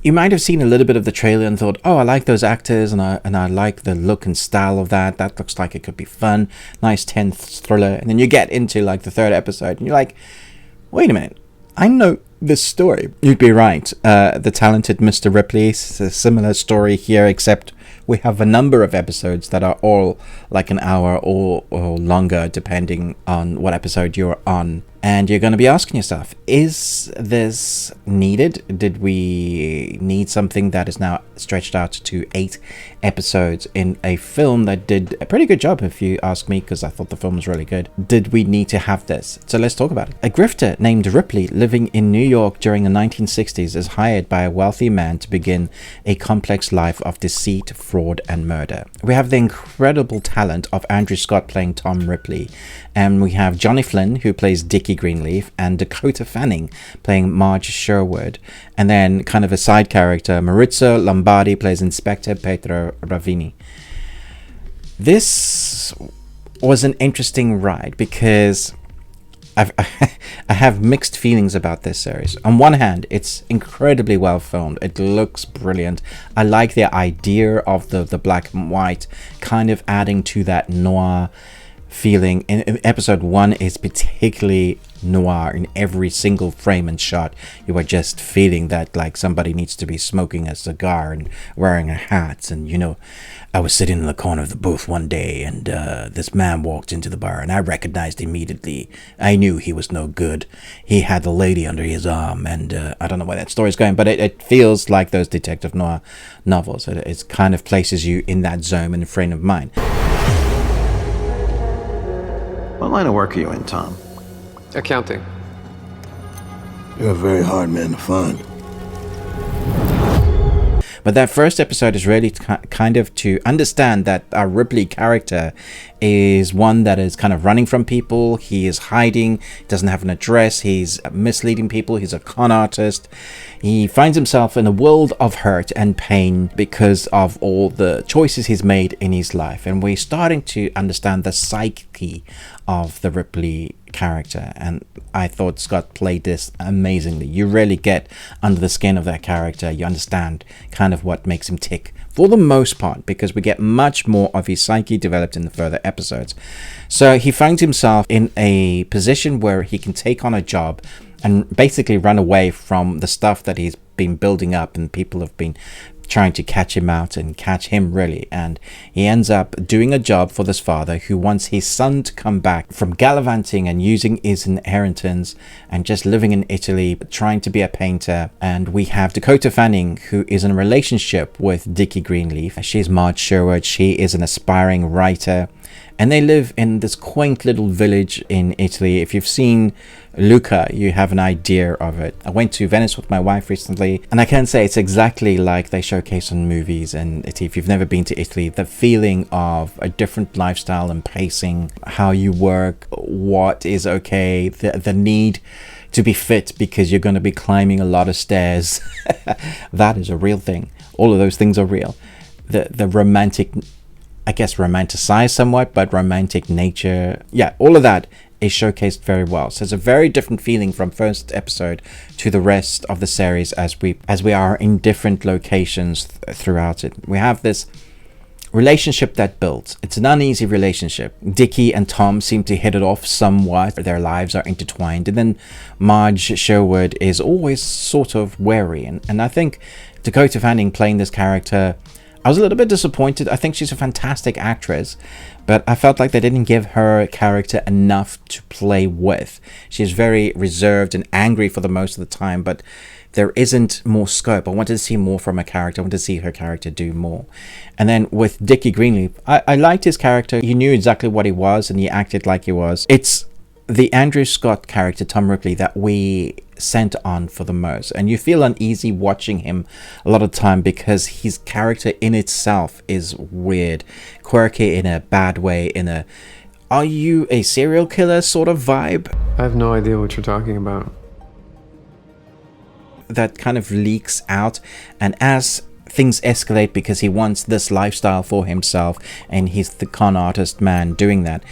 You might have seen a little bit of the trailer and thought, oh, I like those actors and I like the look and style of that. That looks like it could be fun. Nice tense thriller. And then you get into like the third episode and you're like, wait a minute. I know this story. You'd be right. The Talented Mr. Ripley is a similar story here, except we have a number of episodes that are all like an hour or longer, depending on what episode you're on. And you're going to be asking yourself, is this needed? Did we need something that is now stretched out to 8 episodes in a film that did a pretty good job, if you ask me, because I thought the film was really good? Did we need to have this? So let's talk about it. A grifter named Ripley, living in New York during the 1960s, is hired by a wealthy man to begin a complex life of deceit, fraud, and murder. We have the incredible talent of Andrew Scott playing Tom Ripley, and we have Johnny Flynn, who plays Dickie Greenleaf, and Dakota Fanning playing Marge Sherwood. And then kind of a side character, Maurizio Lombardi plays Inspector Pietro Ravini. This was an interesting ride because I have mixed feelings about this series. On one hand, it's incredibly well filmed. It looks brilliant. I like the idea of the black and white kind of adding to that noir feeling. In episode 1 is particularly noir. In every single frame and shot, you are just feeling that like somebody needs to be smoking a cigar and wearing a hat. And you know, I was sitting in the corner of the booth one day and this man walked into the bar and I recognized immediately. I knew he was no good. He had the lady under his arm, and I don't know where that story's going, but it feels like those detective noir novels. It kind of places you in that zone and frame of mind. What line of work are you in, Tom? Accounting. You're a very hard man to find. But that first episode is really kind of to understand that our Ripley character is one that is kind of running from people. He is hiding, doesn't have an address, he's misleading people, he's a con artist. He finds himself in a world of hurt and pain because of all the choices he's made in his life. And we're starting to understand the psyche of the Ripley character, and I thought Scott played this amazingly. You really get under the skin of that character. You understand kind of what makes him tick for the most part, because we get much more of his psyche developed in the further episodes. So he finds himself in a position where he can take on a job and basically run away from the stuff that he's been building up, and people have been trying to catch him out and catch him really. And he ends up doing a job for this father who wants his son to come back from gallivanting and using his inheritance and just living in Italy, trying to be a painter. And we have Dakota Fanning, who is in a relationship with Dickie Greenleaf. She's Marge Sherwood. She is an aspiring writer, and they live in this quaint little village in Italy. If you've seen Luca, you have an idea of it. I went to Venice with my wife recently, and I can say it's exactly like they showcase on movies. And if you've never been to Italy, the feeling of a different lifestyle and pacing, how you work, what is okay, the need to be fit because you're going to be climbing a lot of stairs. That is a real thing. All of those things are real. The romantic, I guess romanticized somewhat, but romantic nature, yeah, all of that is showcased very well. So it's a very different feeling from first episode to the rest of the series as we are in different locations throughout it. We have this relationship that builds. It's an uneasy relationship. Dickie and Tom seem to hit it off somewhat. Their lives are intertwined. And then Marge Sherwood is always sort of wary. And I think Dakota Fanning playing this character, I was a little bit disappointed. I think she's a fantastic actress, but I felt like they didn't give her character enough to play with. She's very reserved and angry for the most of the time, but there isn't more scope. I wanted to see more from her character. I wanted to see her character do more. And then with Dickie Greenleaf, I liked his character. You knew exactly what he was, and he acted like he was. It's the Andrew Scott character, Tom Ripley, that we sent on for the most, and you feel uneasy watching him a lot of time because his character in itself is weird, quirky in a bad way, in a are you a serial killer sort of vibe. I have no idea what you're talking about. That kind of leaks out, and as things escalate because he wants this lifestyle for himself and he's the con artist man doing that,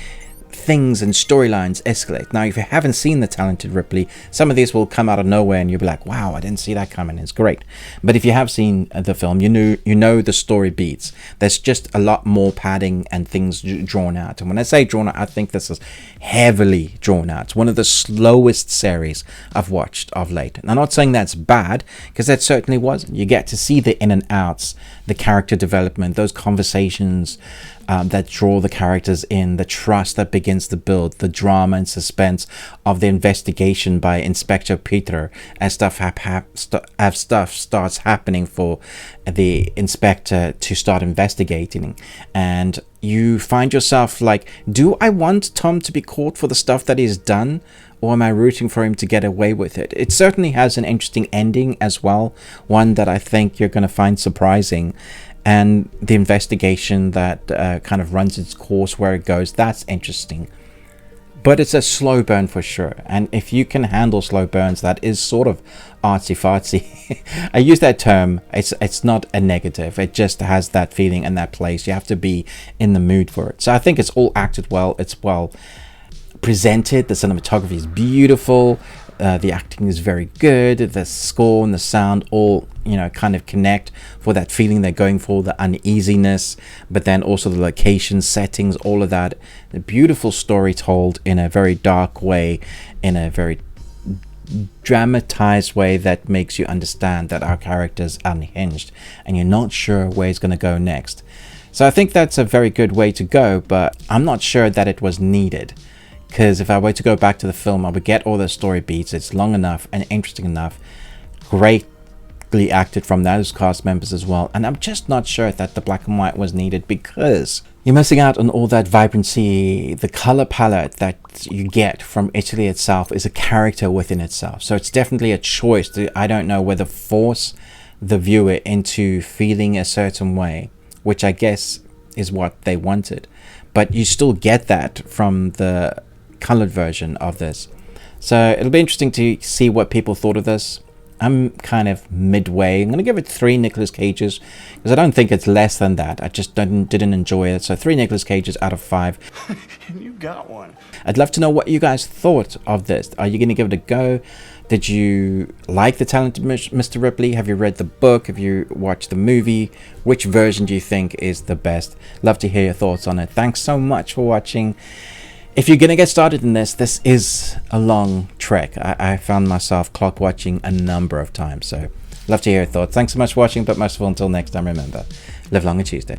things and storylines escalate. Now, if you haven't seen The Talented Ripley, some of these will come out of nowhere and you'll be like, wow, I didn't see that coming. It's great. But if you have seen the film, you know the story beats. There's just a lot more padding and things drawn out. And when I say drawn out, I think this is heavily drawn out. It's one of the slowest series I've watched of late. And I'm not saying that's bad, because that certainly wasn't. You get to see the in and outs, the character development, those conversations that draw the characters in, the trust that begins to build, the drama and suspense of the investigation by Inspector Peter as stuff starts happening for the inspector to start investigating. And you find yourself like, do I want Tom to be caught for the stuff that he's done, or am I rooting for him to get away with it? It certainly has an interesting ending as well, one that I think you're going to find surprising. And the investigation that kind of runs its course, where it goes, that's interesting. But it's a slow burn for sure. And if you can handle slow burns, that is sort of artsy-fartsy. I use that term. It's not a negative. It just has that feeling and that place. You have to be in the mood for it. So I think it's all acted well. It's well presented. The cinematography is beautiful. The acting is very good. The score and the sound all, kind of connect for that feeling they're going for, the uneasiness, but then also the location, settings, all of that. The beautiful story told in a very dark way, in a very dramatized way that makes you understand that our character's unhinged and you're not sure where he's going to go next. So I think that's a very good way to go, but I'm not sure that it was needed. Because if I were to go back to the film, I would get all the story beats. It's long enough and interesting enough. Greatly acted from those cast members as well. And I'm just not sure that the black and white was needed, because you're missing out on all that vibrancy. The color palette that you get from Italy itself is a character within itself. So it's definitely a choice to, I don't know, whether force the viewer into feeling a certain way, which I guess is what they wanted. But you still get that from the colored version of this. So it'll be interesting to see what people thought of this. I'm kind of midway. I'm going to give it 3 Nicolas Cages, because I don't think it's less than that. I just didn't enjoy it. So 3 Nicolas Cages out of 5. You got one. I'd love to know what you guys thought of this. Are you going to give it a go? Did you like The Talented Mr. Ripley? Have you read the book? Have you watched the movie? Which version do you think is the best? Love to hear your thoughts on it. Thanks so much for watching. If you're going to get started in this is a long trek. I found myself clock watching a number of times. So love to hear your thoughts. Thanks so much for watching. But most of all, until next time, remember, live long and Tuesday.